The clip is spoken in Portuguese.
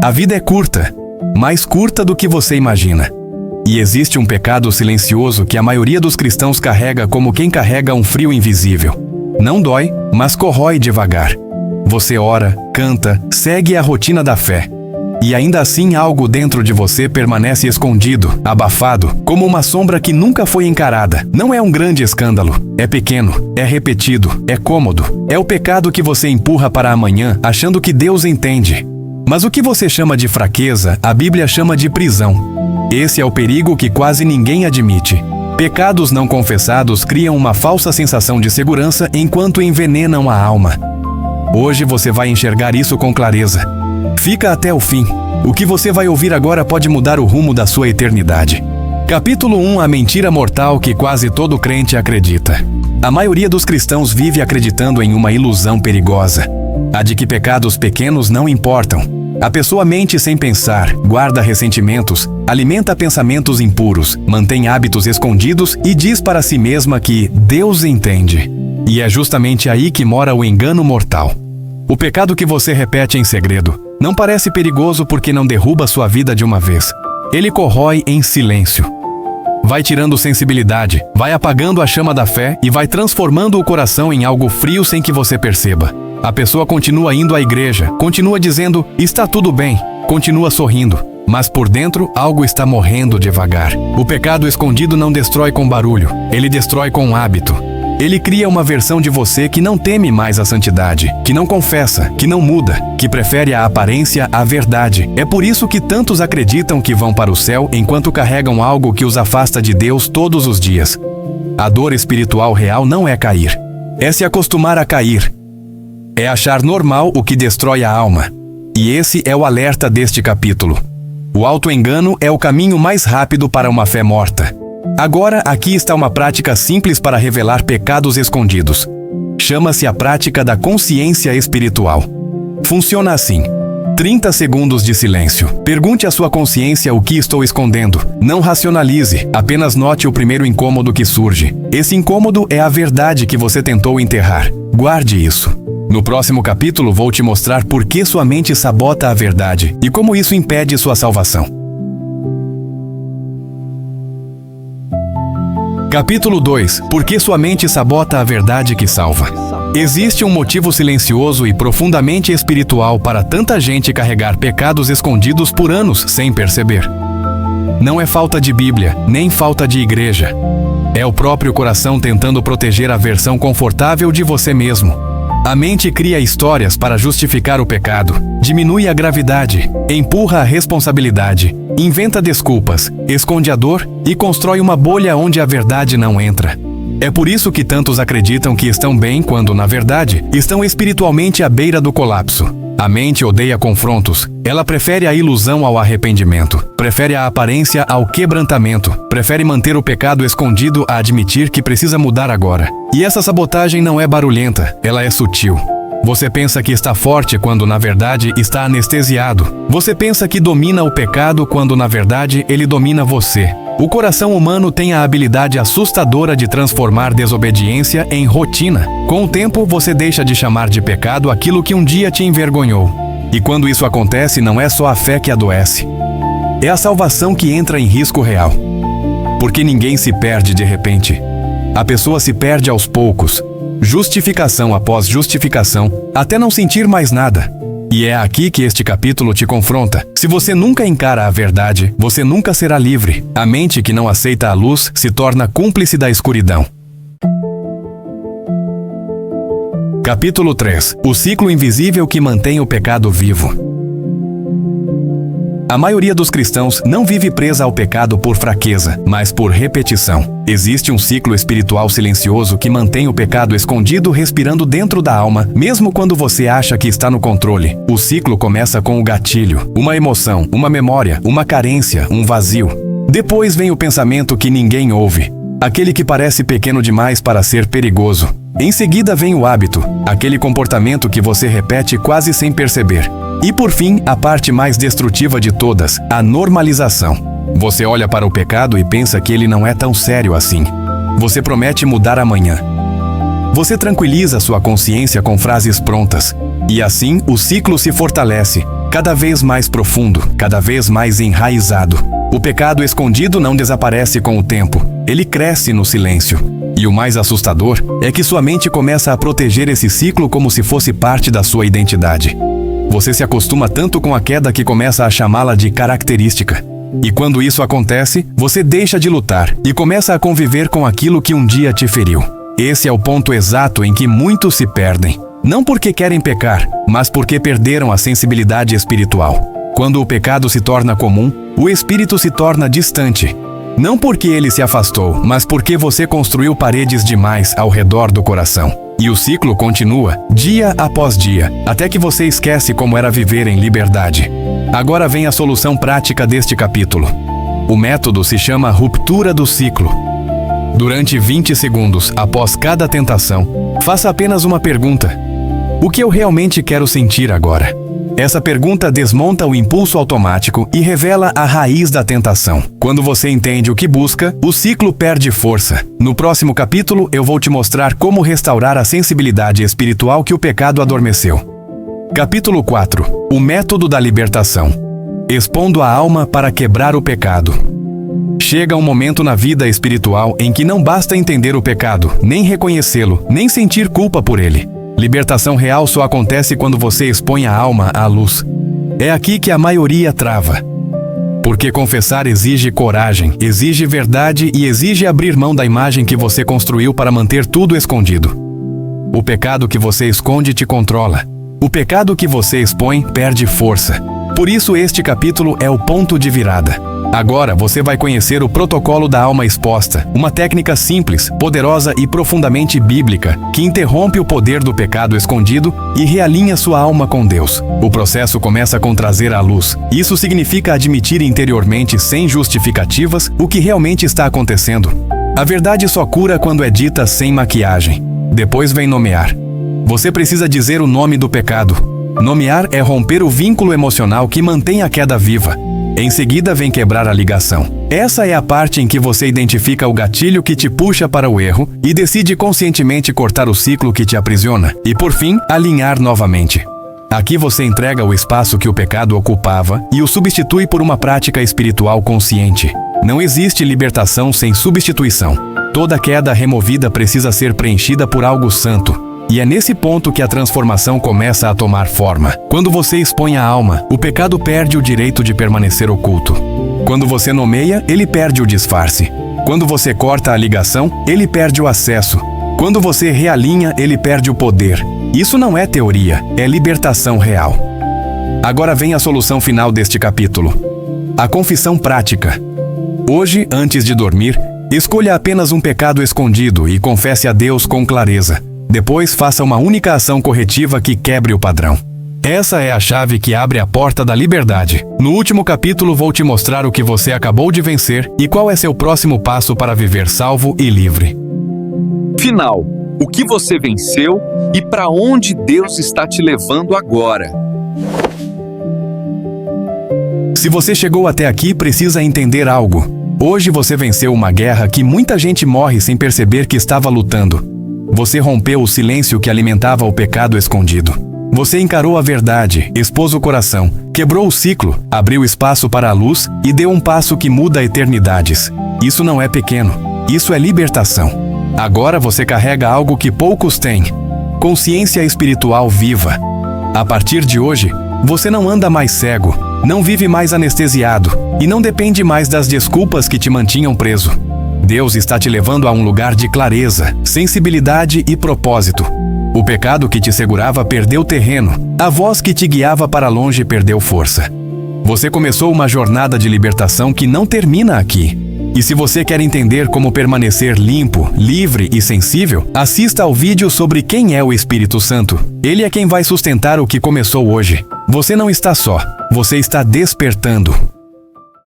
A vida é curta, mais curta do que você imagina. E existe um pecado silencioso que a maioria dos cristãos carrega como quem carrega um frio invisível. Não dói, mas corrói devagar. Você ora, canta, segue a rotina da fé. E ainda assim algo dentro de você permanece escondido, abafado, como uma sombra que nunca foi encarada. Não é um grande escândalo, é pequeno, é repetido, é cômodo. É o pecado que você empurra para amanhã, achando que Deus entende. Mas o que você chama de fraqueza, a Bíblia chama de prisão. Esse é o perigo que quase ninguém admite. Pecados não confessados criam uma falsa sensação de segurança enquanto envenenam a alma. Hoje você vai enxergar isso com clareza. Fica até o fim. O que você vai ouvir agora pode mudar o rumo da sua eternidade. Capítulo 1: A mentira mortal que quase todo crente acredita. A maioria dos cristãos vive acreditando em uma ilusão perigosa. A de que pecados pequenos não importam. A pessoa mente sem pensar, guarda ressentimentos, alimenta pensamentos impuros, mantém hábitos escondidos e diz para si mesma que Deus entende. E é justamente aí que mora o engano mortal. O pecado que você repete em segredo não parece perigoso porque não derruba sua vida de uma vez. Ele corrói em silêncio. Vai tirando sensibilidade, vai apagando a chama da fé e vai transformando o coração em algo frio sem que você perceba. A pessoa continua indo à igreja, continua dizendo, está tudo bem, continua sorrindo. Mas por dentro, algo está morrendo devagar. O pecado escondido não destrói com barulho, ele destrói com hábito. Ele cria uma versão de você que não teme mais a santidade, que não confessa, que não muda, que prefere a aparência à verdade. É por isso que tantos acreditam que vão para o céu enquanto carregam algo que os afasta de Deus todos os dias. A dor espiritual real não é cair, é se acostumar a cair. É achar normal o que destrói a alma. E esse é o alerta deste capítulo. O auto-engano é o caminho mais rápido para uma fé morta. Agora, aqui está uma prática simples para revelar pecados escondidos. Chama-se a prática da consciência espiritual. Funciona assim: 30 segundos de silêncio. Pergunte à sua consciência o que estou escondendo. Não racionalize, apenas note o primeiro incômodo que surge. Esse incômodo é a verdade que você tentou enterrar. Guarde isso. No próximo capítulo vou te mostrar por que sua mente sabota a verdade e como isso impede sua salvação. Capítulo 2: Por que sua mente sabota a verdade que salva? Existe um motivo silencioso e profundamente espiritual para tanta gente carregar pecados escondidos por anos sem perceber. Não é falta de Bíblia, nem falta de igreja. É o próprio coração tentando proteger a versão confortável de você mesmo. A mente cria histórias para justificar o pecado, diminui a gravidade, empurra a responsabilidade, inventa desculpas, esconde a dor e constrói uma bolha onde a verdade não entra. É por isso que tantos acreditam que estão bem quando, na verdade, estão espiritualmente à beira do colapso. A mente odeia confrontos. Ela prefere a ilusão ao arrependimento, prefere a aparência ao quebrantamento, prefere manter o pecado escondido a admitir que precisa mudar agora. E essa sabotagem não é barulhenta, ela é sutil. Você pensa que está forte quando, na verdade, está anestesiado. Você pensa que domina o pecado quando, na verdade, ele domina você. O coração humano tem a habilidade assustadora de transformar desobediência em rotina. Com o tempo, você deixa de chamar de pecado aquilo que um dia te envergonhou. E quando isso acontece, não é só a fé que adoece. É a salvação que entra em risco real. Porque ninguém se perde de repente. A pessoa se perde aos poucos. Justificação após justificação, até não sentir mais nada. E é aqui que este capítulo te confronta. Se você nunca encara a verdade, você nunca será livre. A mente que não aceita a luz se torna cúmplice da escuridão. Capítulo 3: O ciclo invisível que mantém o pecado vivo. A maioria dos cristãos não vive presa ao pecado por fraqueza, mas por repetição. Existe um ciclo espiritual silencioso que mantém o pecado escondido respirando dentro da alma, mesmo quando você acha que está no controle. O ciclo começa com o gatilho, uma emoção, uma memória, uma carência, um vazio. Depois vem o pensamento que ninguém ouve, aquele que parece pequeno demais para ser perigoso. Em seguida vem o hábito, aquele comportamento que você repete quase sem perceber. E por fim, a parte mais destrutiva de todas, a normalização. Você olha para o pecado e pensa que ele não é tão sério assim. Você promete mudar amanhã. Você tranquiliza sua consciência com frases prontas. E assim, o ciclo se fortalece. cada vez mais profundo, cada vez mais enraizado. O pecado escondido não desaparece com o tempo, ele cresce no silêncio. E o mais assustador é que sua mente começa a proteger esse ciclo como se fosse parte da sua identidade. Você se acostuma tanto com a queda que começa a chamá-la de característica. E quando isso acontece, você deixa de lutar e começa a conviver com aquilo que um dia te feriu. Esse é o ponto exato em que muitos se perdem. Não porque querem pecar, mas porque perderam a sensibilidade espiritual. Quando o pecado se torna comum, o espírito se torna distante. Não porque ele se afastou, mas porque você construiu paredes demais ao redor do coração. E o ciclo continua, dia após dia, até que você esquece como era viver em liberdade. Agora vem a solução prática deste capítulo. O método se chama ruptura do ciclo. Durante 20 segundos após cada tentação, faça apenas uma pergunta: o que eu realmente quero sentir agora? Essa pergunta desmonta o impulso automático e revela a raiz da tentação. Quando você entende o que busca, o ciclo perde força. No próximo capítulo, eu vou te mostrar como restaurar a sensibilidade espiritual que o pecado adormeceu. Capítulo 4. O método da libertação. Expondo a alma para quebrar o pecado. Chega um momento na vida espiritual em que não basta entender o pecado, nem reconhecê-lo, nem sentir culpa por ele. Libertação real só acontece quando você expõe a alma à luz. É aqui que a maioria trava. Porque confessar exige coragem, exige verdade e exige abrir mão da imagem que você construiu para manter tudo escondido. O pecado que você esconde te controla. O pecado que você expõe perde força. Por isso este capítulo é o ponto de virada. Agora você vai conhecer o protocolo da alma exposta, uma técnica simples, poderosa e profundamente bíblica, que interrompe o poder do pecado escondido e realinha sua alma com Deus. O processo começa com trazer à luz. Isso significa admitir interiormente, sem justificativas, o que realmente está acontecendo. A verdade só cura quando é dita sem maquiagem. Depois vem nomear. Você precisa dizer o nome do pecado. Nomear é romper o vínculo emocional que mantém a queda viva. Em seguida vem quebrar a ligação. Essa é a parte em que você identifica o gatilho que te puxa para o erro e decide conscientemente cortar o ciclo que te aprisiona e, por fim, alinhar novamente. Aqui você entrega o espaço que o pecado ocupava e o substitui por uma prática espiritual consciente. Não existe libertação sem substituição. Toda queda removida precisa ser preenchida por algo santo. E é nesse ponto que a transformação começa a tomar forma. Quando você expõe a alma, o pecado perde o direito de permanecer oculto. Quando você nomeia, ele perde o disfarce. Quando você corta a ligação, ele perde o acesso. Quando você realinha, ele perde o poder. Isso não é teoria, é libertação real. Agora vem a solução final deste capítulo. A confissão prática. Hoje, antes de dormir, escolha apenas um pecado escondido e confesse a Deus com clareza. Depois, faça uma única ação corretiva que quebre o padrão. Essa é a chave que abre a porta da liberdade. No último capítulo, vou te mostrar o que você acabou de vencer e qual é seu próximo passo para viver salvo e livre. Final. O que você venceu e para onde Deus está te levando agora? Se você chegou até aqui, precisa entender algo. Hoje você venceu uma guerra que muita gente morre sem perceber que estava lutando. Você rompeu o silêncio que alimentava o pecado escondido. Você encarou a verdade, expôs o coração, quebrou o ciclo, abriu espaço para a luz e deu um passo que muda eternidades. Isso não é pequeno, isso é libertação. Agora você carrega algo que poucos têm: consciência espiritual viva. A partir de hoje, você não anda mais cego, não vive mais anestesiado e não depende mais das desculpas que te mantinham preso. Deus está te levando a um lugar de clareza, sensibilidade e propósito. O pecado que te segurava perdeu terreno, a voz que te guiava para longe perdeu força. Você começou uma jornada de libertação que não termina aqui. E se você quer entender como permanecer limpo, livre e sensível, assista ao vídeo sobre quem é o Espírito Santo. Ele é quem vai sustentar o que começou hoje. Você não está só, você está despertando.